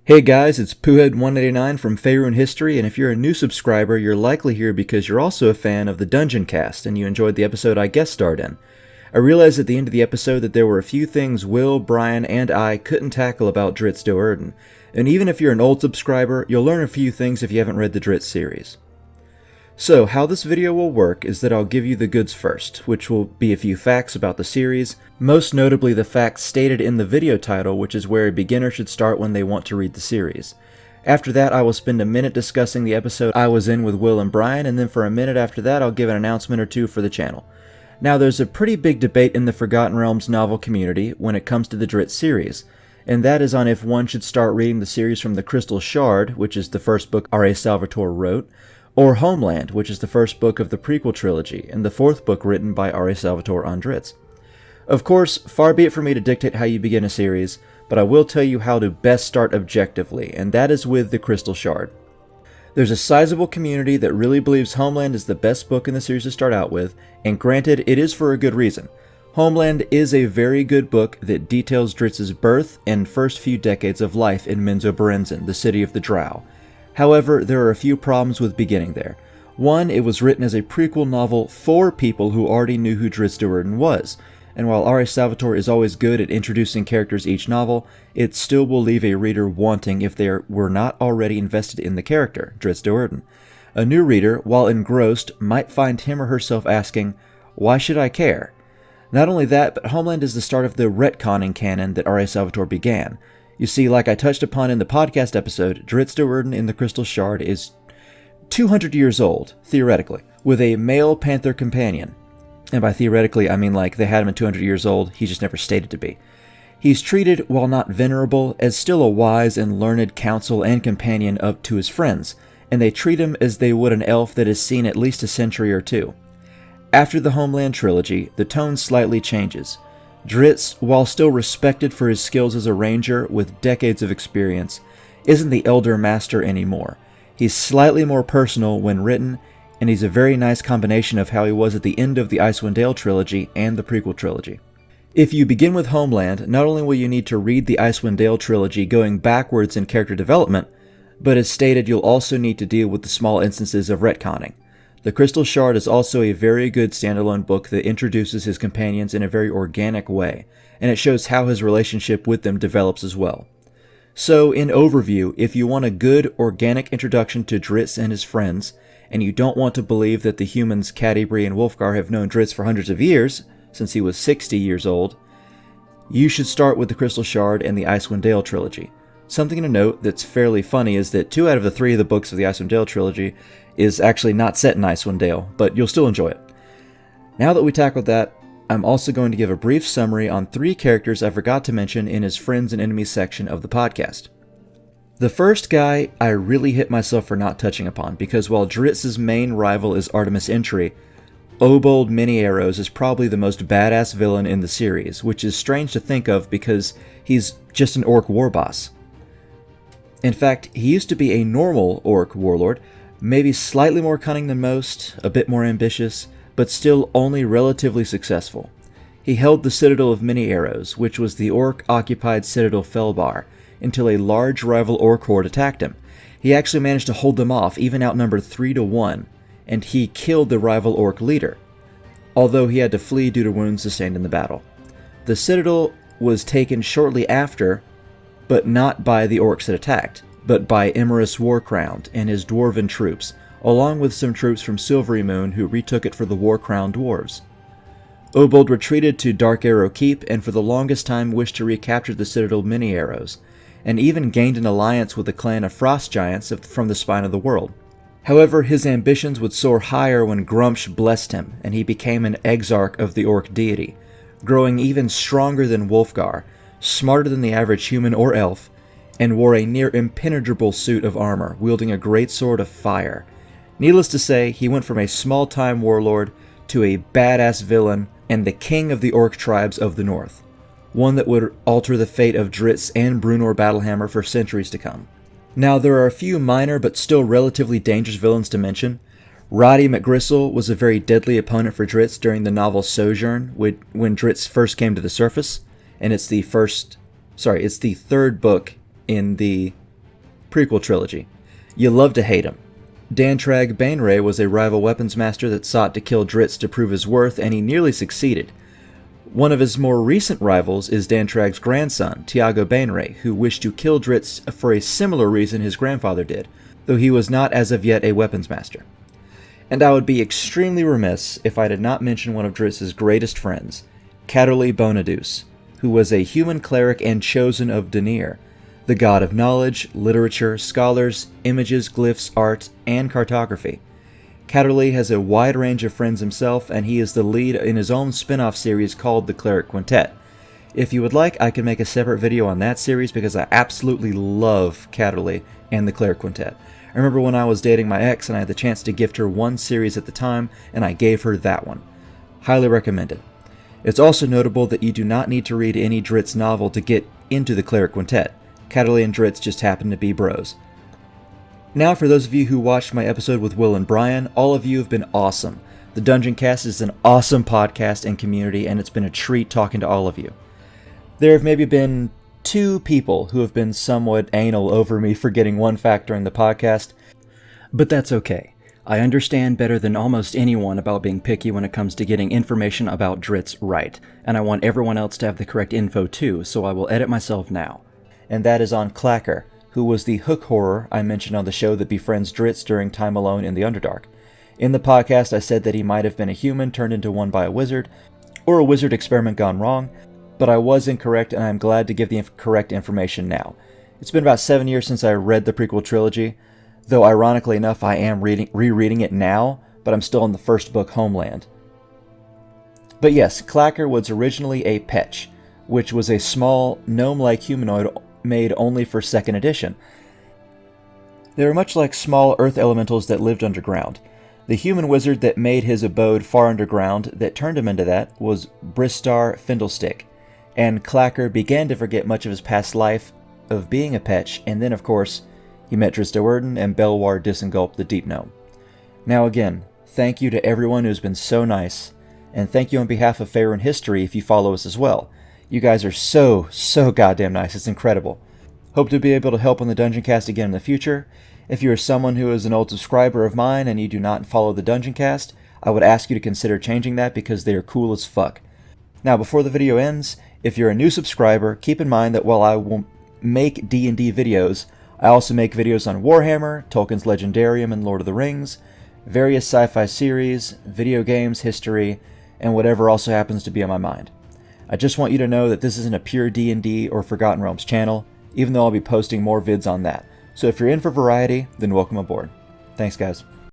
Hey guys, it's Poohead189 from Faerun History, and if you're a new subscriber, you're likely here because you're also a fan of the Dungeon Cast, and you enjoyed the episode I guest starred in. I realized at the end of the episode that there were a few things Will, Brian, and I couldn't tackle about Drizzt, and even if you're an old subscriber, you'll learn a few things if you haven't read the Drizzt series. So, how this video will work is that I'll give you the goods first, which will be a few facts about the series, most notably the facts stated in the video title, which is where a beginner should start when they want to read the series. After that, I will spend a minute discussing the episode I was in with Will and Brian, and then for a minute after that, I'll give an announcement or two for the channel. Now, there's a pretty big debate in the Forgotten Realms novel community when it comes to the Drizzt series, and that is on if one should start reading the series from the Crystal Shard, which is the first book R.A. Salvatore wrote, or Homeland, which is the first book of the prequel trilogy, and the fourth book written by R.A. Salvatore on Drizzt. Of course, far be it for me to dictate how you begin a series, but I will tell you how to best start objectively, and that is with the Crystal Shard. There's a sizable community that really believes Homeland is the best book in the series to start out with, and granted, it is for a good reason. Homeland is a very good book that details Drizzt's birth and first few decades of life in Menzoberranzan, the city of the Drow. However, there are a few problems with beginning there. One, it was written as a prequel novel for people who already knew who Drizzt was, and while R.A. Salvatore is always good at introducing characters each novel, it still will leave a reader wanting if they were not already invested in the character, Drizzt. A new reader, while engrossed, might find him or herself asking, "Why should I care?" Not only that, but Homeland is the start of the retconning canon that R.A. Salvatore began. You see, like I touched upon in the podcast episode, Drizzt in the Crystal Shard is 200 years old, theoretically, with a male panther companion. And by theoretically, I mean like they had him at 200 years old, he just never stated to be. He's treated, while not venerable, as still a wise and learned counsel and companion up to his friends, and they treat him as they would an elf that has seen at least a century or two. After the Homeland trilogy, the tone slightly changes. Drizzt, while still respected for his skills as a ranger with decades of experience, isn't the elder master anymore. He's slightly more personal when written, and he's a very nice combination of how he was at the end of the Icewind Dale trilogy and the prequel trilogy. If you begin with Homeland, not only will you need to read the Icewind Dale trilogy going backwards in character development, but as stated, you'll also need to deal with the small instances of retconning. The Crystal Shard is also a very good standalone book that introduces his companions in a very organic way, and it shows how his relationship with them develops as well. So, in overview, if you want a good, organic introduction to Drizzt and his friends, and you don't want to believe that the humans Catti-brie and Wulfgar have known Drizzt for hundreds of years, since he was 60 years old, you should start with the Crystal Shard and the Icewind Dale trilogy. Something to note that's fairly funny is that 2 out of the 3 of the books of the Icewind Dale trilogy is actually not set in Icewind Dale, but you'll still enjoy it. Now that we tackled that, I'm also going to give a brief summary on 3 characters I forgot to mention in his Friends and Enemies section of the podcast. The first guy I really hit myself for not touching upon, because while Drizzt's main rival is Artemis Entry, Obold Many Arrows is probably the most badass villain in the series, which is strange to think of because he's just an orc war boss. In fact, he used to be a normal orc warlord, maybe slightly more cunning than most, a bit more ambitious, but still only relatively successful. He held the Citadel of Many Arrows, which was the orc-occupied Citadel Felbar, until a large rival orc horde attacked him. He actually managed to hold them off, even outnumbered 3-1, and he killed the rival orc leader, although he had to flee due to wounds sustained in the battle. The Citadel was taken shortly after, but not by the orcs that attacked, but by Emrys Warcrowned and his dwarven troops, along with some troops from Silvery Moon who retook it for the Warcrowned dwarves. Obold retreated to Dark Arrow Keep and for the longest time wished to recapture the Citadel of Many Arrows, and even gained an alliance with the clan of Frost Giants from the Spine of the World. However, his ambitions would soar higher when Gruumsh blessed him, and he became an exarch of the Orc deity, growing even stronger than Wulfgar, smarter than the average human or elf, and wore a near impenetrable suit of armor, wielding a great sword of fire. Needless to say, he went from a small-time warlord to a badass villain and the king of the orc tribes of the north, one that would alter the fate of Drizzt and Bruenor Battlehammer for centuries to come. Now, there are a few minor but still relatively dangerous villains to mention. Roddy McGristle was a very deadly opponent for Drizzt during the novel Sojourn, when Drizzt first came to the surface, and it's the third book in the Prequel Trilogy. You love to hate him. Dantrag Bainray was a rival weapons master that sought to kill Drizzt to prove his worth, and he nearly succeeded. One of his more recent rivals is Dantrag's grandson, Tiago Bainray, who wished to kill Drizzt for a similar reason his grandfather did, though he was not as of yet a weapons master. And I would be extremely remiss if I did not mention one of Drizzt's greatest friends, Catterly Bonadus, who was a human cleric and chosen of Danir, the god of knowledge, literature, scholars, images, glyphs, art, and cartography. Catterly has a wide range of friends himself, and he is the lead in his own spin-off series called the Cleric Quintet. If you would like, I can make a separate video on that series because I absolutely love Catterly and the Cleric Quintet. I remember when I was dating my ex and I had the chance to gift her one series at the time, and I gave her that one. Highly recommended. It's also notable that you do not need to read any Drizzt novel to get into the Cleric Quintet. Catterly and Drizzt just happen to be bros. Now, for those of you who watched my episode with Will and Brian, all of you have been awesome. The Dungeon Cast is an awesome podcast and community, and it's been a treat talking to all of you. There have maybe been 2 people who have been somewhat anal over me forgetting one fact during the podcast, but that's okay. I understand better than almost anyone about being picky when it comes to getting information about Drizzt right, and I want everyone else to have the correct info too, so I will edit myself now. And that is on Clacker, who was the hook horror I mentioned on the show that befriends Drizzt during time alone in the Underdark. In the podcast, I said that he might have been a human turned into one by a wizard, or a wizard experiment gone wrong, but I was incorrect, and I'm glad to give the correct information now. It's been about 7 years since I read the prequel trilogy, though ironically enough I am rereading it now, but I'm still in the first book, Homeland. But yes, Clacker was originally a Petch, which was a small, gnome-like humanoid made only for 2nd edition. They were much like small earth elementals that lived underground. The human wizard that made his abode far underground that turned him into that was Bristar Findlestick, and Clacker began to forget much of his past life of being a Petch, and then of course, he met Drizzt Do'Urden and Belwar Disengulp the Deep Gnome. Now again, thank you to everyone who's been so nice, and thank you on behalf of Faerun History if you follow us as well. You guys are so goddamn nice, it's incredible. Hope to be able to help on the Dungeon Cast again in the future. If you are someone who is an old subscriber of mine and you do not follow the Dungeon Cast, I would ask you to consider changing that because they are cool as fuck. Now, before the video ends, if you're a new subscriber, keep in mind that while I will make D&D videos, I also make videos on Warhammer, Tolkien's Legendarium and Lord of the Rings, various sci-fi series, video games, history, and whatever also happens to be on my mind. I just want you to know that this isn't a pure D&D or Forgotten Realms channel, even though I'll be posting more vids on that. So if you're in for variety, then welcome aboard. Thanks, guys.